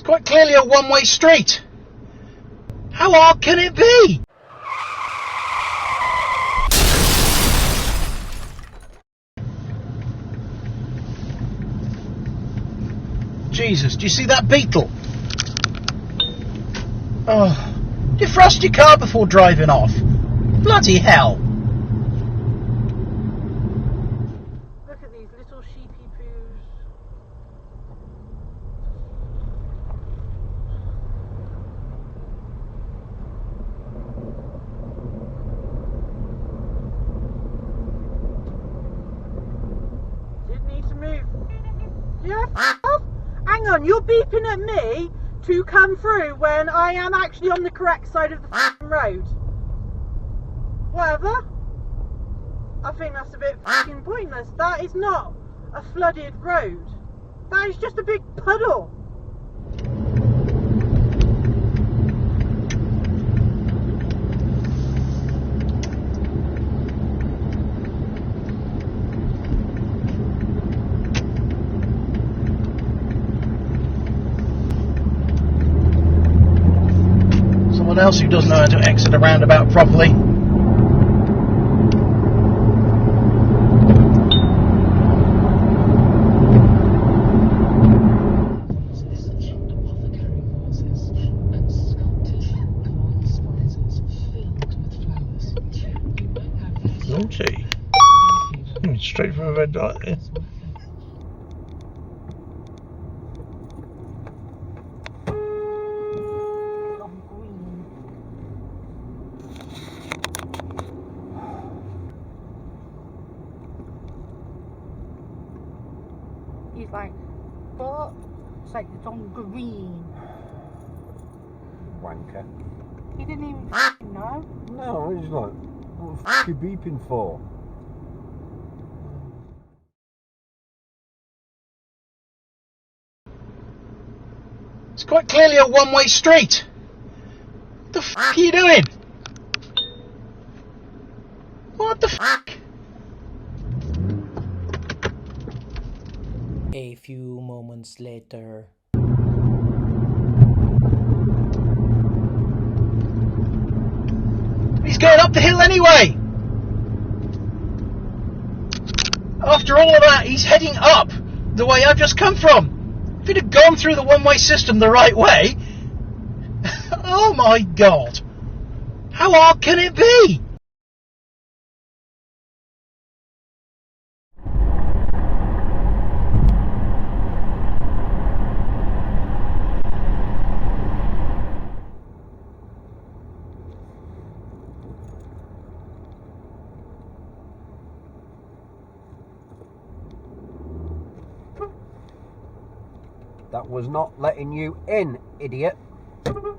quite clearly a one-way street. How hard can it be? Jesus, do you see that beetle? Oh, defrost your car before driving off. Bloody hell. Look at these little sheepy poos. Didn't need to move. Yeah, off. Hang on, you're beeping at me to come through when I am actually on the correct side of the road. Whatever. I think that's a bit fucking pointless. That is not a flooded road. That is just a big puddle. Someone else who doesn't know how to exit a roundabout properly. Naughty. Straight from a red light there. He's like, but it's like it's on green. Wanker. He didn't even know. No, he's like, what the f*** you beeping for? It's quite clearly a one-way street. What the f*** are you doing? What the f***? A few moments later. He's going up the hill anyway. After all of that, he's heading up the way I've just come from. If he'd have gone through the one-way system the right way, oh my God, how hard can it be? That was not letting you in, idiot. You're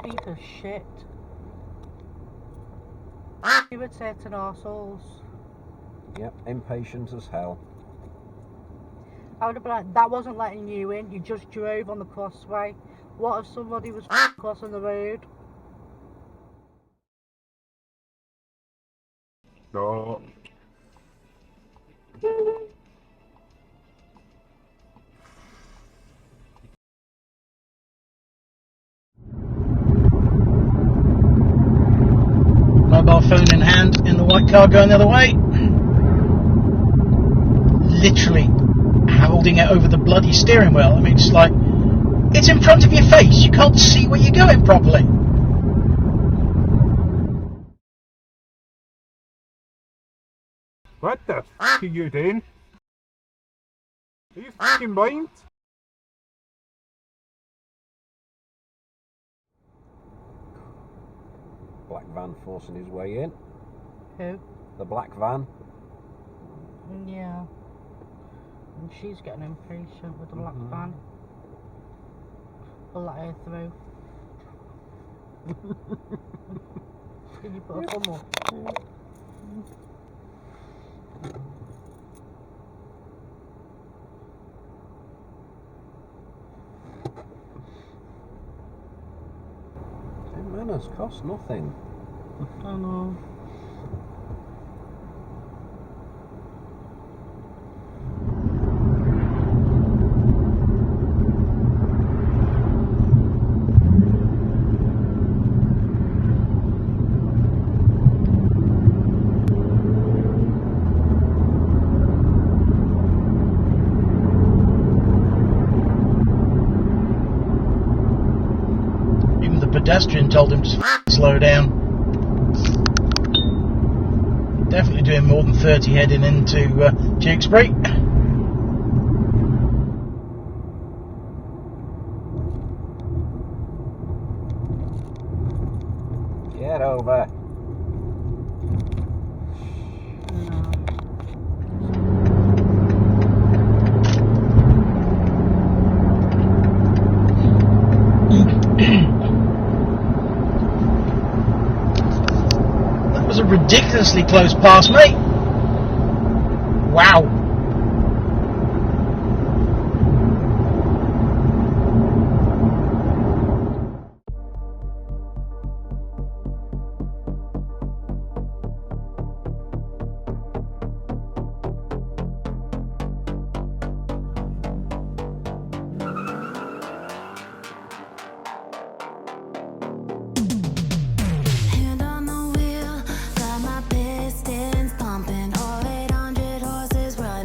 beep as shit. Irritating arseholes. Yep, impatient as hell. I would have been like, that wasn't letting you in, you just drove on the crossway. What if somebody was crossing the road? No. Mobile phone in hand in the white car going the other way. Literally holding it over the bloody steering wheel. I mean, it's like, it's in front of your face. You can't see where you're going properly. What the f*** are you doing? Are you f***ing blind? Black van forcing his way in. Who? The black van. Yeah. And she's getting impatient with the black van. I'll let her through. Can you put a thumb up? Manners cost nothing. I know. pedestrian told him to slow down. Definitely doing more than 30 heading into Tewkesbury. Get over. That was a ridiculously close pass, mate. Wow. Hand on the wheel, got my pistons pumping, all 800 horses running.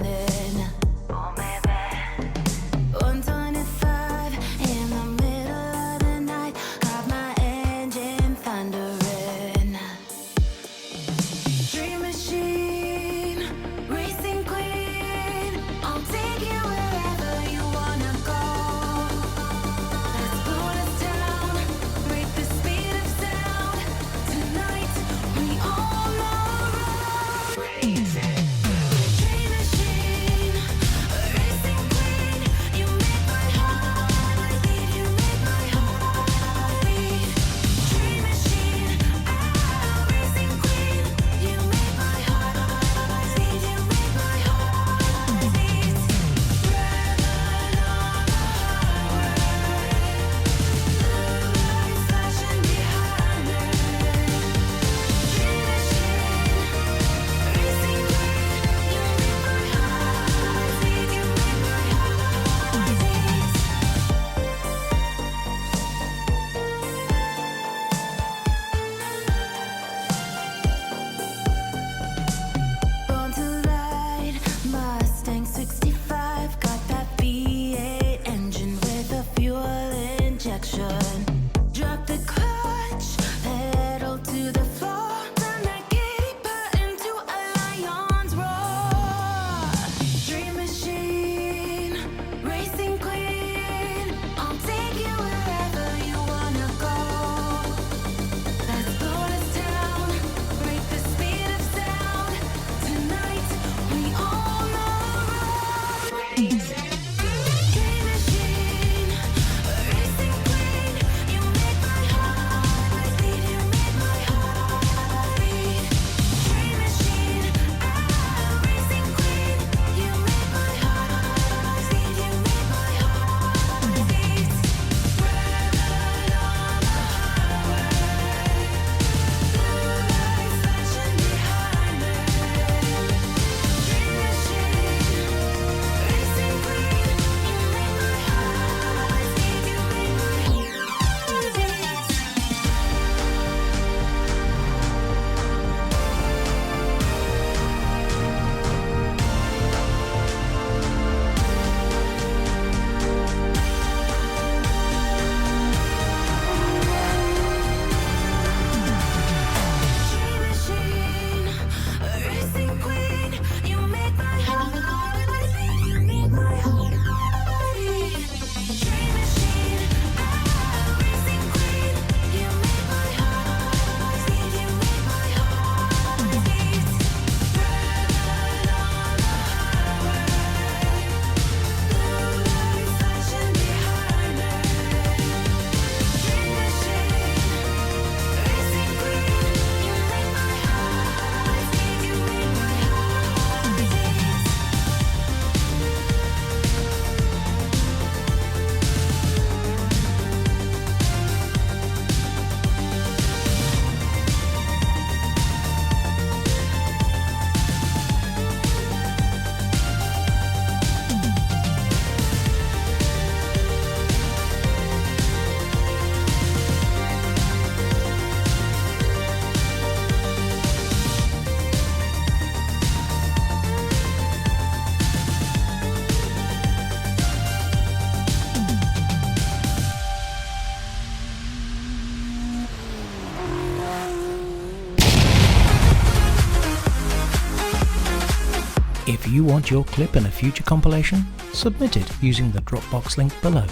If you want your clip in a future compilation, submit it using the Dropbox link below.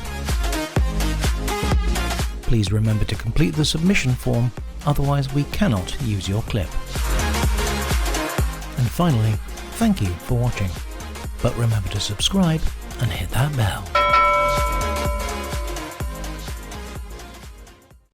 Please remember to complete the submission form, otherwise we cannot use your clip. And finally, thank you for watching. But remember to subscribe and hit that bell.